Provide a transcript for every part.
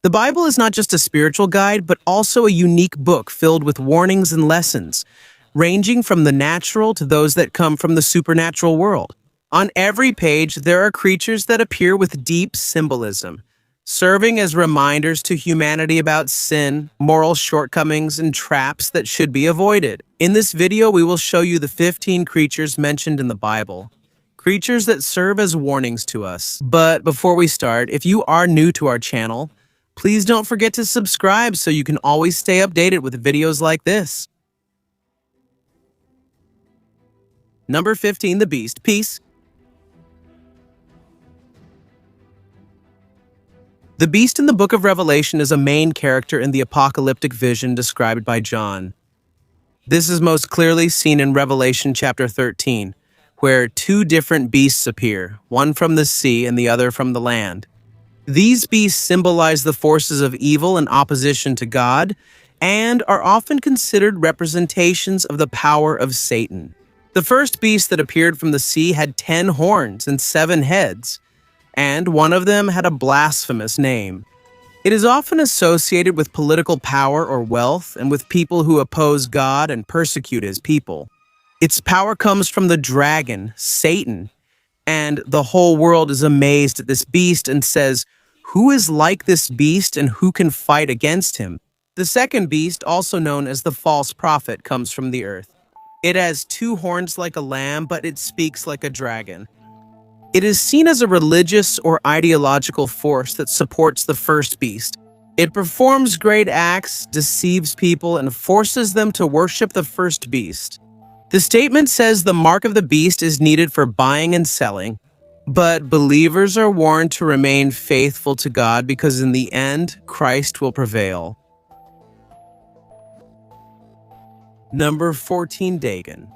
The Bible is not just a spiritual guide, but also a unique book filled with warnings and lessons, ranging from the natural to those that come from the supernatural world. On every page, there are creatures that appear with deep symbolism, serving as reminders to humanity about sin, moral shortcomings, and traps that should be avoided. In this video, we will show you the 15 creatures mentioned in the Bible, creatures that serve as warnings to us. But before we start, if you are new to our channel, please don't forget to subscribe so you can always stay updated with videos like this. Number 15, the Beast. Peace. The beast in the book of Revelation is a main character in the apocalyptic vision described by John. This is most clearly seen in Revelation chapter 13, where two different beasts appear, one from the sea and the other from the land. These beasts symbolize the forces of evil and opposition to God, and are often considered representations of the power of Satan. The first beast that appeared from the sea had 10 horns and 7 heads, and one of them had a blasphemous name. It is often associated with political power or wealth and with people who oppose God and persecute his people. Its power comes from the dragon, Satan, and the whole world is amazed at this beast and says, "Who is like this beast and who can fight against him?" The second beast, also known as the false prophet, comes from the earth. It has 2 horns like a lamb, but it speaks like a dragon. It is seen as a religious or ideological force that supports the first beast. It performs great acts, deceives people, and forces them to worship the first beast. The statement says the mark of the beast is needed for buying and selling, but believers are warned to remain faithful to God because in the end, Christ will prevail. Number 14, Dagon.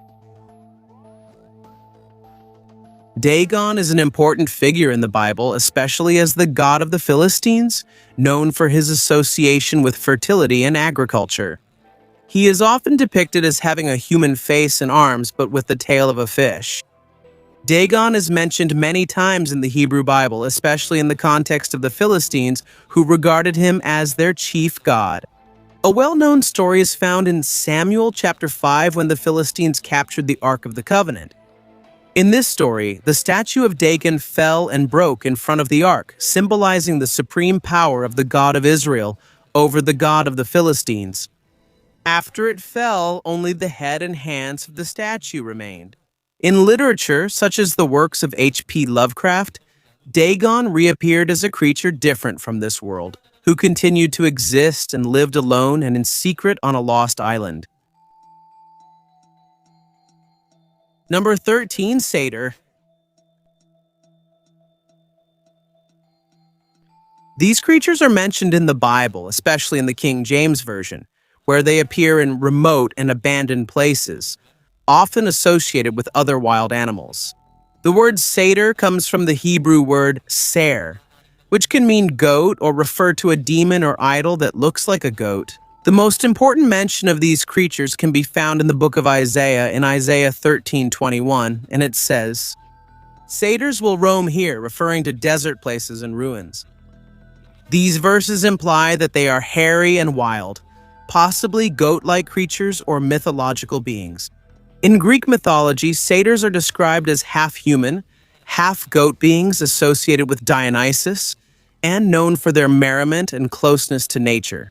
Dagon is an important figure in the Bible, especially as the god of the Philistines, known for his association with fertility and agriculture. He is often depicted as having a human face and arms, but with the tail of a fish. Dagon is mentioned many times in the Hebrew Bible, especially in the context of the Philistines, who regarded him as their chief god. A well-known story is found in Samuel chapter 5 when the Philistines captured the Ark of the Covenant. In this story, the statue of Dagon fell and broke in front of the ark, symbolizing the supreme power of the God of Israel over the God of the Philistines. After it fell, only the head and hands of the statue remained. In literature, such as the works of H.P. Lovecraft, Dagon reappeared as a creature different from this world, who continued to exist and lived alone and in secret on a lost island. Number 13, Satyr. These creatures are mentioned in the Bible, especially in the King James Version, where they appear in remote and abandoned places, often associated with other wild animals. The word satyr comes from the Hebrew word ser, which can mean goat or refer to a demon or idol that looks like a goat. The most important mention of these creatures can be found in the book of Isaiah in Isaiah 13:21, and it says, "Satyrs will roam here," referring to desert places and ruins. These verses imply that they are hairy and wild, possibly goat-like creatures or mythological beings. In Greek mythology, satyrs are described as half-human, half-goat beings associated with Dionysus, and known for their merriment and closeness to nature.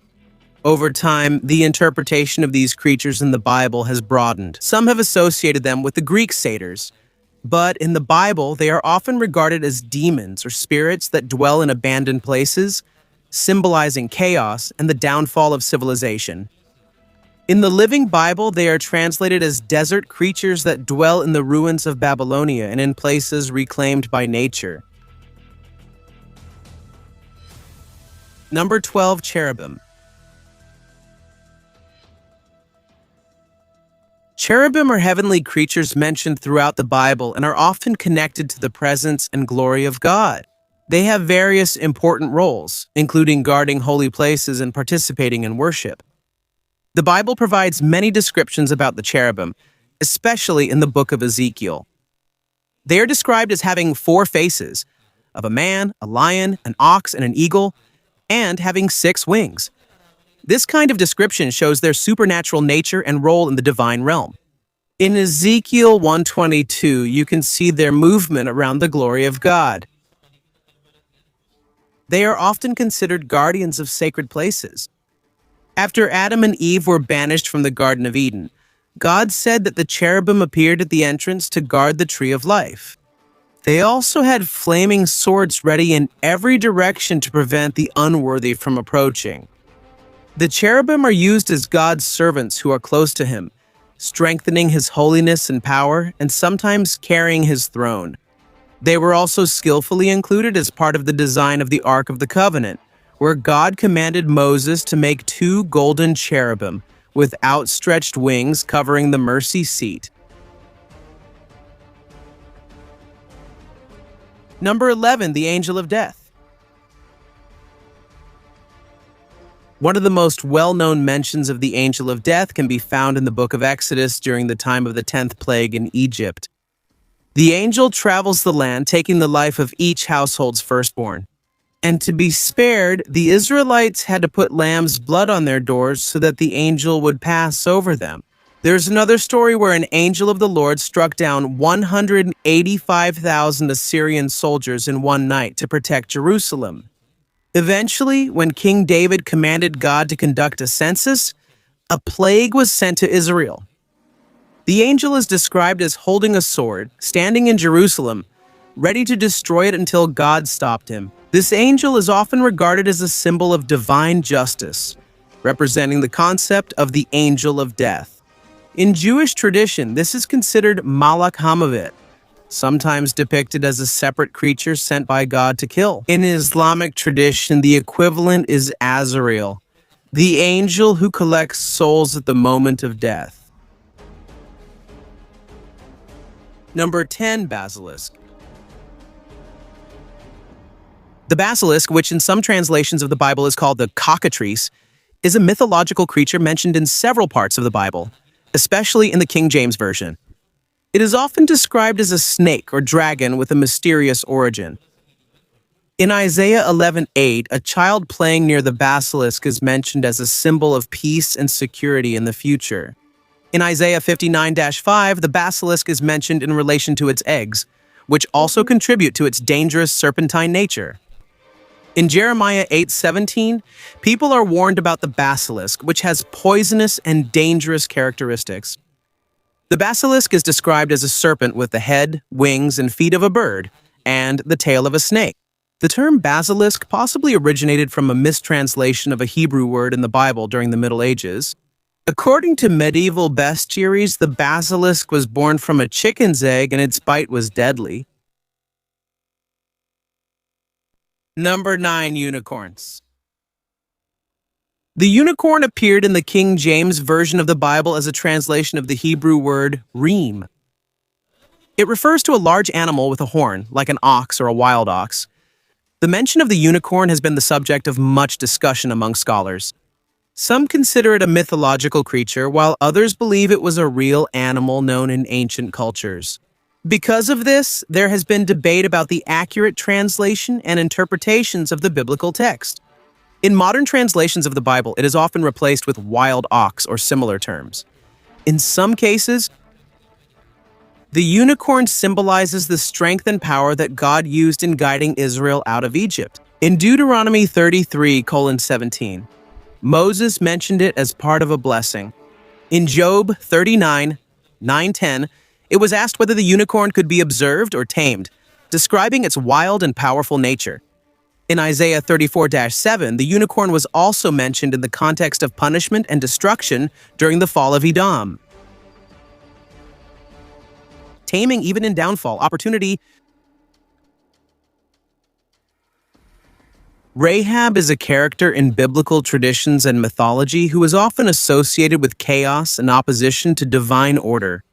Over time, the interpretation of these creatures in the Bible has broadened. Some have associated them with the Greek satyrs, but in the Bible, they are often regarded as demons or spirits that dwell in abandoned places, symbolizing chaos and the downfall of civilization. In the Living Bible, they are translated as desert creatures that dwell in the ruins of Babylonia and in places reclaimed by nature. Number 12, Cherubim. Cherubim are heavenly creatures mentioned throughout the Bible and are often connected to the presence and glory of God. They have various important roles, including guarding holy places and participating in worship. The Bible provides many descriptions about the cherubim, especially in the book of Ezekiel. They are described as having 4 faces, of a man, a lion, an ox, and an eagle, and having 6 wings. This kind of description shows their supernatural nature and role in the divine realm. In Ezekiel 122, you can see their movement around the glory of God. They are often considered guardians of sacred places. After Adam and Eve were banished from the Garden of Eden, God said that the cherubim appeared at the entrance to guard the tree of life. They also had flaming swords ready in every direction to prevent the unworthy from approaching. The cherubim are used as God's servants who are close to him, strengthening his holiness and power, and sometimes carrying his throne. They were also skillfully included as part of the design of the Ark of the Covenant, where God commanded Moses to make 2 golden cherubim with outstretched wings covering the mercy seat. Number 11, the Angel of Death. One of the most well-known mentions of the Angel of Death can be found in the book of Exodus during the time of the 10th plague in Egypt. The angel travels the land, taking the life of each household's firstborn. And to be spared, the Israelites had to put lamb's blood on their doors so that the angel would pass over them. There's another story where an angel of the Lord struck down 185,000 Assyrian soldiers in one night to protect Jerusalem. Eventually, when King David commanded God to conduct a census, a plague was sent to Israel. The angel is described as holding a sword, standing in Jerusalem, ready to destroy it until God stopped him. This angel is often regarded as a symbol of divine justice, representing the concept of the angel of death. In Jewish tradition, this is considered Malach Hamavet, sometimes depicted as a separate creature sent by God to kill. In Islamic tradition, the equivalent is Azrael, the angel who collects souls at the moment of death. Number 10, Basilisk. The basilisk, which in some translations of the Bible is called the cockatrice, is a mythological creature mentioned in several parts of the Bible, especially in the King James Version. It is often described as a snake or dragon with a mysterious origin. In Isaiah 11:8, a child playing near the basilisk is mentioned as a symbol of peace and security in the future. In Isaiah 59-5, the basilisk is mentioned in relation to its eggs, which also contribute to its dangerous serpentine nature. In Jeremiah 8:17, people are warned about the basilisk, which has poisonous and dangerous characteristics. The basilisk is described as a serpent with the head, wings, and feet of a bird, and the tail of a snake. The term basilisk possibly originated from a mistranslation of a Hebrew word in the Bible during the Middle Ages. According to medieval bestiaries, the basilisk was born from a chicken's egg and its bite was deadly. Number 9, unicorns. The unicorn appeared in the King James Version of the Bible as a translation of the Hebrew word reem. It refers to a large animal with a horn, like an ox or a wild ox. The mention of the unicorn has been the subject of much discussion among scholars. Some consider it a mythological creature, while others believe it was a real animal known in ancient cultures. Because of this, there has been debate about the accurate translation and interpretations of the biblical text. In modern translations of the Bible, it is often replaced with wild ox or similar terms. In some cases, the unicorn symbolizes the strength and power that God used in guiding Israel out of Egypt. In Deuteronomy 33:17, Moses mentioned it as part of a blessing. In Job 39:9-10, it was asked whether the unicorn could be observed or tamed, describing its wild and powerful nature. In Isaiah 34-7, the unicorn was also mentioned in the context of punishment and destruction during the fall of Edom. Taming even in downfall, opportunity. Rahab is a character in biblical traditions and mythology who is often associated with chaos and opposition to divine order.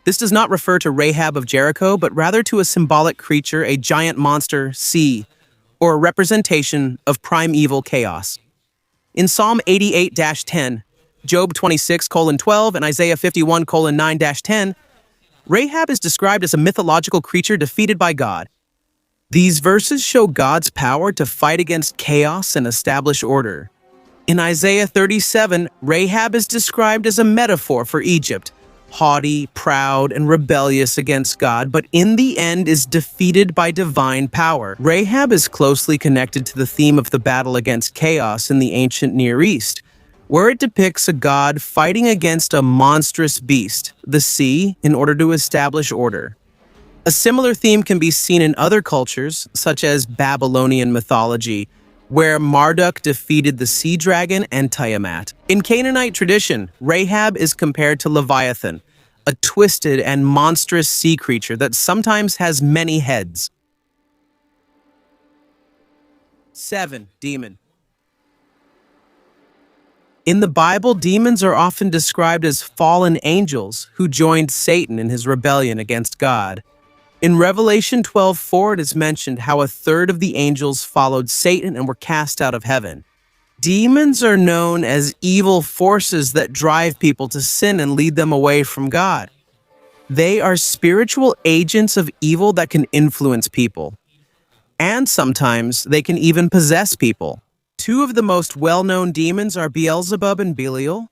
This does not refer to Rahab of Jericho, but rather to a symbolic creature, a giant monster, sea, or a representation of primeval chaos. In Psalm 88-10, Job 26:12, and Isaiah 51:9-10, Rahab is described as a mythological creature defeated by God. These verses show God's power to fight against chaos and establish order. In Isaiah 37, Rahab is described as a metaphor for Egypt, haughty, proud, and rebellious against God, but in the end is defeated by divine power. Rahab is closely connected to the theme of the battle against chaos in the ancient Near East, where it depicts a god fighting against a monstrous beast, the sea, in order to establish order. A similar theme can be seen in other cultures, such as Babylonian mythology, where Marduk defeated the sea dragon and Tiamat. In Canaanite tradition, Rahab is compared to Leviathan, a twisted and monstrous sea creature that sometimes has many heads. 7. Demon. In the Bible, demons are often described as fallen angels who joined Satan in his rebellion against God. In Revelation 12:4, it is mentioned how a third of the angels followed Satan and were cast out of heaven. Demons are known as evil forces that drive people to sin and lead them away from God. They are spiritual agents of evil that can influence people. And sometimes they can even possess people. Two of the most well-known demons are Beelzebub and Belial.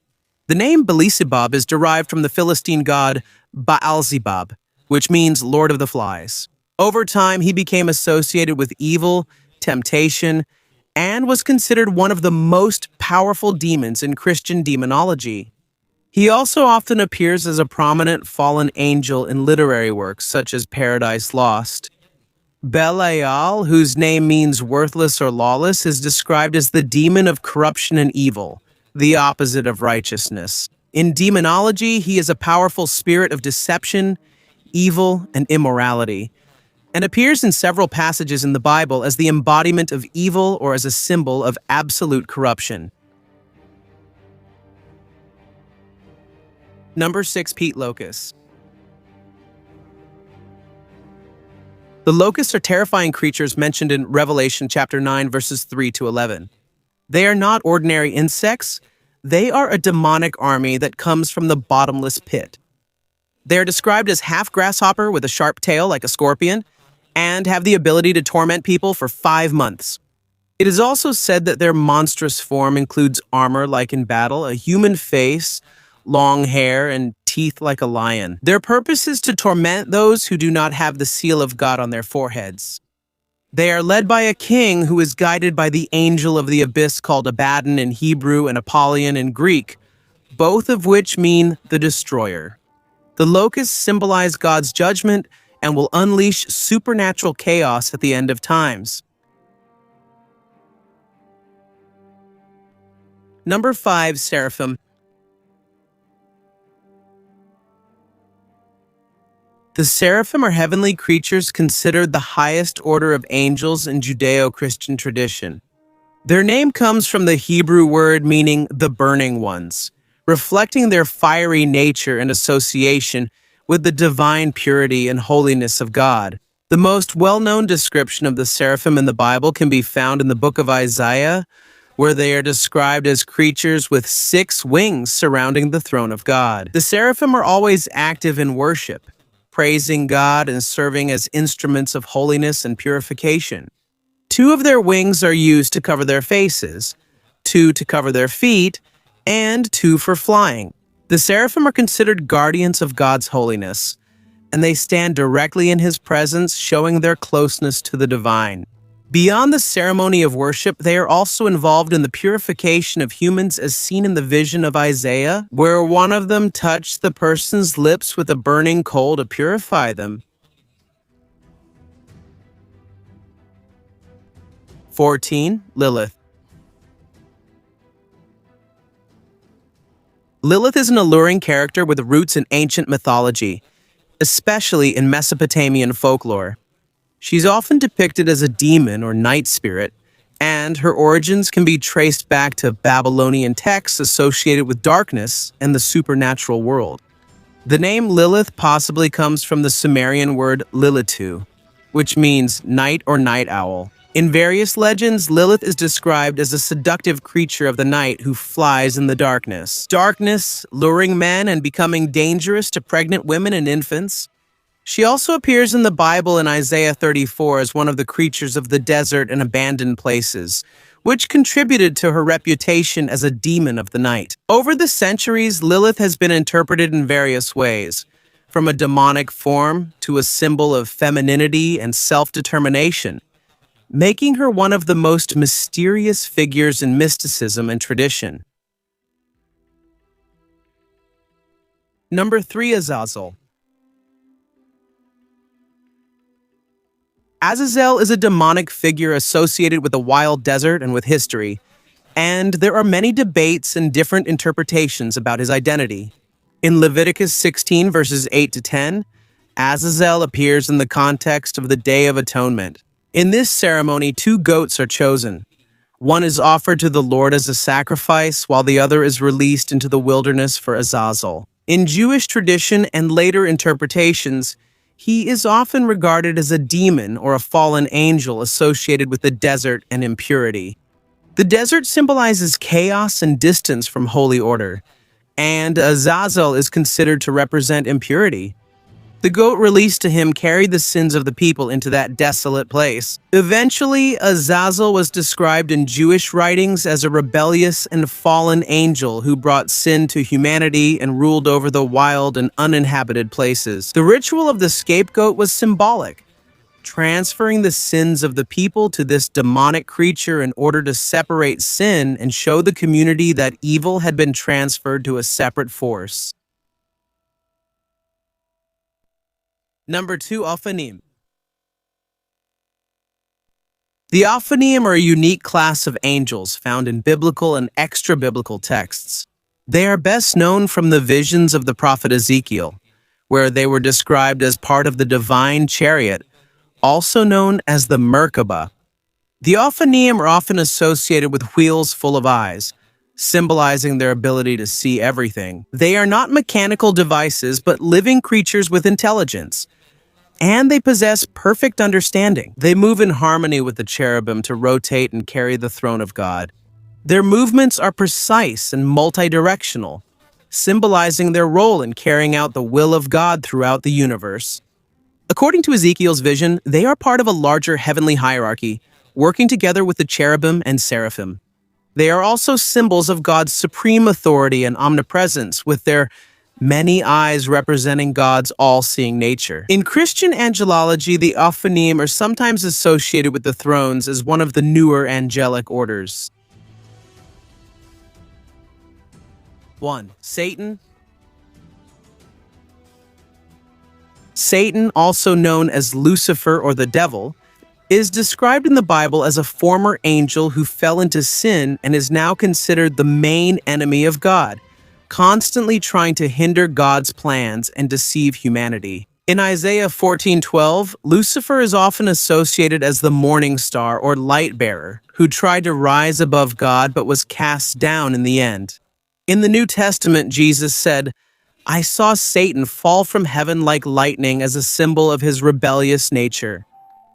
The name Beelzebub is derived from the Philistine god Baalzebub, which means Lord of the Flies. Over time, he became associated with evil, temptation, and was considered one of the most powerful demons in Christian demonology. He also often appears as a prominent fallen angel in literary works such as Paradise Lost. Belial, whose name means worthless or lawless, is described as the demon of corruption and evil, the opposite of righteousness. In demonology, he is a powerful spirit of deception, evil, and immorality, and appears in several passages in the Bible as the embodiment of evil or as a symbol of absolute corruption. Number 6. Peat locusts. The locusts are terrifying creatures mentioned in Revelation chapter 9, verses 3 to 11. They are not ordinary insects. They are a demonic army that comes from the bottomless pit. They are described as half grasshopper with a sharp tail like a scorpion, and have the ability to torment people for 5 months. It is also said that their monstrous form includes armor like in battle, a human face, long hair, and teeth like a lion. Their purpose is to torment those who do not have the seal of God on their foreheads. They are led by a king who is guided by the angel of the abyss called Abaddon in Hebrew and Apollyon in Greek, both of which mean the destroyer. The locusts symbolize God's judgment and will unleash supernatural chaos at the end of times. Number 5. Seraphim. The seraphim are heavenly creatures considered the highest order of angels in Judeo-Christian tradition. Their name comes from the Hebrew word meaning the burning ones, reflecting their fiery nature and association with the divine purity and holiness of God. The most well-known description of the seraphim in the Bible can be found in the book of Isaiah, where they are described as creatures with 6 wings surrounding the throne of God. The seraphim are always active in worship, praising God and serving as instruments of holiness and purification. 2 of their wings are used to cover their faces, 2 to cover their feet, and 2 for flying. The seraphim are considered guardians of God's holiness, and they stand directly in His presence, showing their closeness to the divine. Beyond the ceremony of worship, they are also involved in the purification of humans as seen in the vision of Isaiah, where one of them touched the person's lips with a burning coal to purify them. 14. Lilith. Lilith is an alluring character with roots in ancient mythology, especially in Mesopotamian folklore. She's often depicted as a demon or night spirit, and her origins can be traced back to Babylonian texts associated with darkness and the supernatural world. The name Lilith possibly comes from the Sumerian word Lilitu, which means night or night owl. In various legends, Lilith is described as a seductive creature of the night who flies in the darkness. Darkness, luring men and becoming dangerous to pregnant women and infants. She also appears in the Bible in Isaiah 34 as one of the creatures of the desert and abandoned places, which contributed to her reputation as a demon of the night. Over the centuries, Lilith has been interpreted in various ways, from a demonic form to a symbol of femininity and self-determination, making her one of the most mysterious figures in mysticism and tradition. Number 3. Azazel. Azazel is a demonic figure associated with a wild desert and with history, and there are many debates and different interpretations about his identity. In Leviticus 16 verses 8 to 10, Azazel appears in the context of the Day of Atonement. In this ceremony, 2 goats are chosen. One is offered to the Lord as a sacrifice, while the other is released into the wilderness for Azazel. In Jewish tradition and later interpretations, he is often regarded as a demon or a fallen angel associated with the desert and impurity. The desert symbolizes chaos and distance from holy order, and Azazel is considered to represent impurity. The goat released to him carried the sins of the people into that desolate place. Eventually, Azazel was described in Jewish writings as a rebellious and fallen angel who brought sin to humanity and ruled over the wild and uninhabited places. The ritual of the scapegoat was symbolic, transferring the sins of the people to this demonic creature in order to separate sin and show the community that evil had been transferred to a separate force. Number 2. Ophanim. The Ophanim are a unique class of angels found in biblical and extra-biblical texts. They are best known from the visions of the prophet Ezekiel, where they were described as part of the divine chariot, also known as the Merkabah. The Ophanim are often associated with wheels full of eyes, symbolizing their ability to see everything. They are not mechanical devices, but living creatures with intelligence, and they possess perfect understanding. They move in harmony with the cherubim to rotate and carry the throne of God. Their movements are precise and multi-directional, symbolizing their role in carrying out the will of God throughout the universe. According to Ezekiel's vision, they are part of a larger heavenly hierarchy, working together with the cherubim and seraphim. They are also symbols of God's supreme authority and omnipresence, with their many eyes representing God's all-seeing nature. In Christian angelology, the Ophanim are sometimes associated with the thrones as one of the newer angelic orders. 1. Satan. Satan, also known as Lucifer or the devil, is described in the Bible as a former angel who fell into sin and is now considered the main enemy of God, constantly trying to hinder God's plans and deceive humanity. In Isaiah 14:12, Lucifer is often associated as the morning star or light bearer, who tried to rise above God but was cast down in the end. In the New Testament, Jesus said, "I saw Satan fall from heaven like lightning as a symbol of his rebellious nature."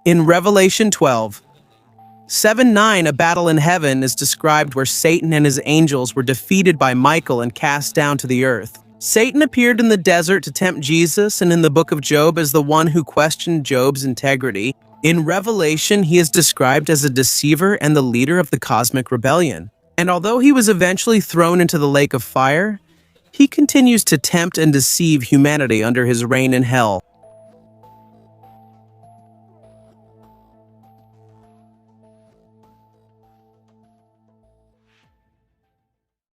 In Revelation 12:7-9, a battle in heaven is described where Satan and his angels were defeated by Michael and cast down to the earth. Satan appeared in the desert to tempt Jesus, and in the book of Job as the one who questioned Job's integrity. In Revelation, he is described as a deceiver and the leader of the cosmic rebellion. And although he was eventually thrown into the lake of fire, he continues to tempt and deceive humanity under his reign in hell.